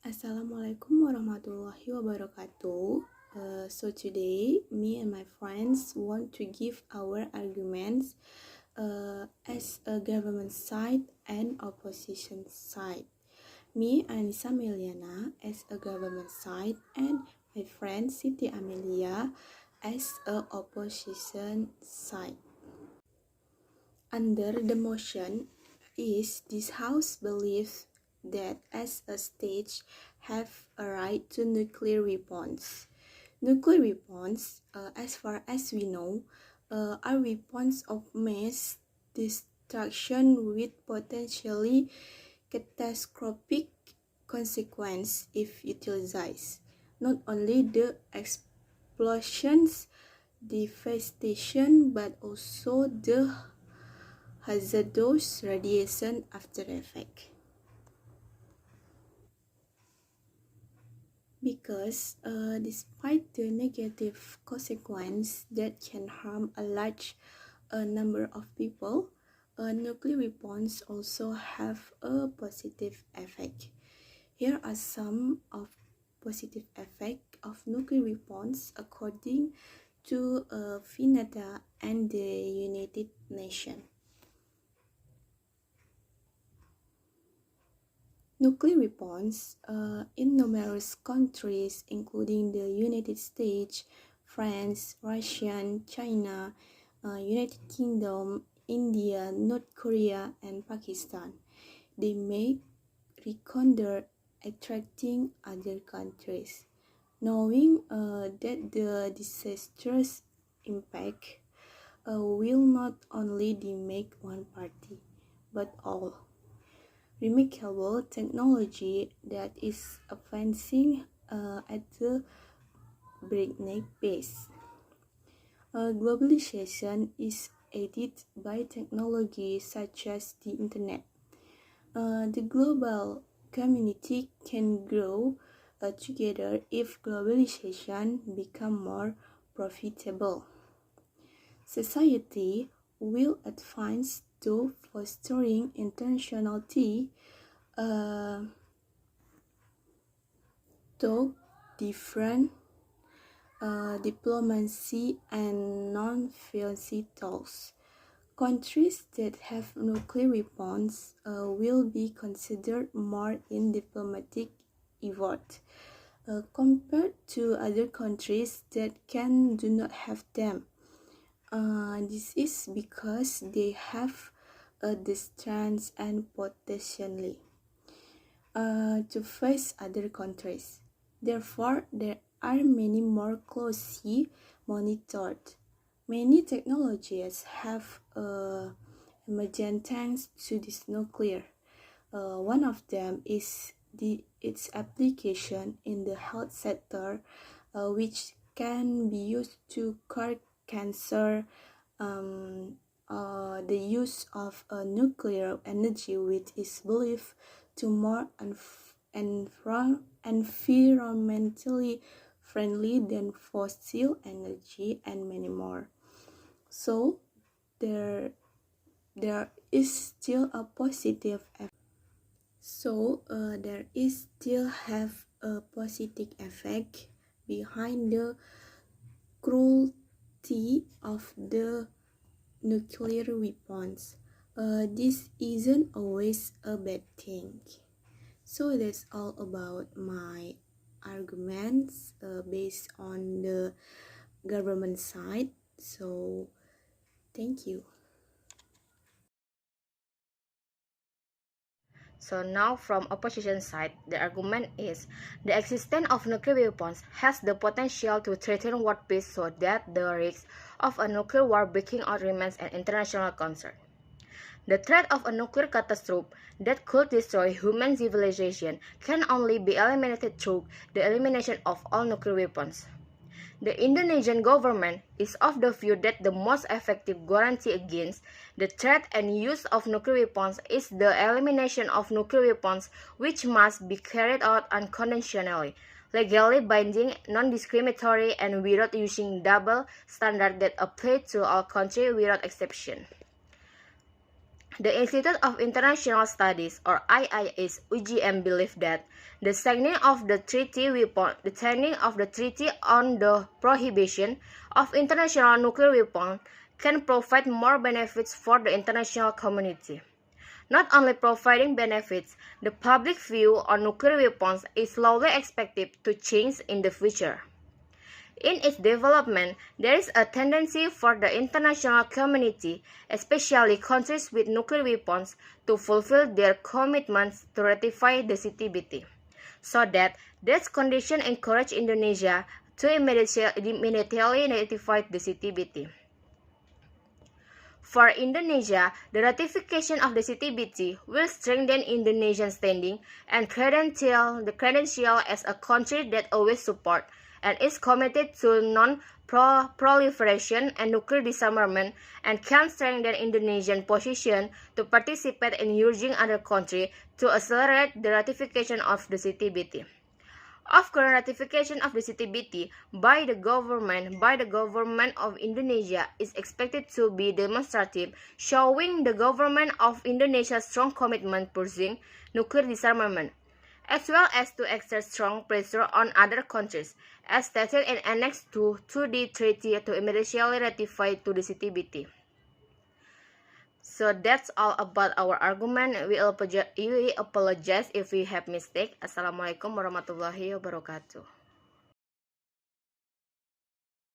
Assalamualaikum warahmatullahi wabarakatuh. So today, me and my friends want to give our arguments as a government side and opposition side. Me, Annisa Mayliana, as a government side, and my friend Siti Amelia as a opposition side. Under the motion is this House believes that as a state have a right to nuclear weapons. Nuclear weapons, as far as we know, are weapons of mass destruction with potentially catastrophic consequence if utilized. Not only the explosions, devastation, but also the hazardous radiation after effect. Because despite the negative consequence that can harm a large number of people, nuclear weapons also have a positive effect. Here are some of positive effects of nuclear weapons according to FINATA and the United Nations. Nuclear weapons in numerous countries, including the United States, France, Russia, China, United Kingdom, India, North Korea, and Pakistan. They may reconsider attracting other countries, knowing that the disastrous impact will not only damage one party, but all. Remarkable technology that is advancing at a breakneck pace. Globalization is aided by technology such as the internet. The global community can grow together if globalization becomes more profitable. Society will advance to fostering internationality to different diplomacy and non-violence tools. Countries that have nuclear weapons will be considered more in diplomatic effort compared to other countries that do not have them. This is because they have the strength and potentially to face other countries. Therefore, there are many more closely monitored. Many technologies have emerged thanks to this nuclear. One of them is its application in the health sector, which can be used to cure cancer. The use of nuclear energy, which is believed to more environmentally friendly than fossil energy, and many more. So there is still a positive effect. There is still have a positive effect behind the cruelty of the nuclear weapons. This isn't always a bad thing. So that's all about my arguments based on the government side. So thank you. So now from opposition side, the argument is the existence of nuclear weapons has the potential to threaten world peace, so that the risk of a nuclear war breaking out remains an international concern. The threat of a nuclear catastrophe that could destroy human civilization can only be eliminated through the elimination of all nuclear weapons. The Indonesian government is of the view that the most effective guarantee against the threat and use of nuclear weapons is the elimination of nuclear weapons, which must be carried out unconditionally, legally binding, non-discriminatory, and without using double standards that apply to all countries without exception. The Institute of International Studies, or IIS UGM, believe that the signing of the treaty on the prohibition of international nuclear weapons can provide more benefits for the international community. Not only providing benefits, the public view on nuclear weapons is slowly expected to change in the future. In its development, there is a tendency for the international community, especially countries with nuclear weapons, to fulfill their commitments to ratify the CTBT, so that this condition encourage Indonesia to immediately ratify the CTBT. For Indonesia, the ratification of the CTBT will strengthen Indonesia's standing and credential as a country that always supports and is committed to non-proliferation and nuclear disarmament, and can strengthen Indonesian position to participate in urging other countries to accelerate the ratification of the CTBT. Of current ratification of the CTBT by the government of Indonesia is expected to be demonstrative, showing the government of Indonesia's strong commitment pursuing nuclear disarmament, as well as to exert strong pressure on other countries, as stated in Annex 2 to the treaty, to immediately ratify to the CTBT. So that's all about our argument. We apologize if we have mistake. Assalamualaikum warahmatullahi wabarakatuh.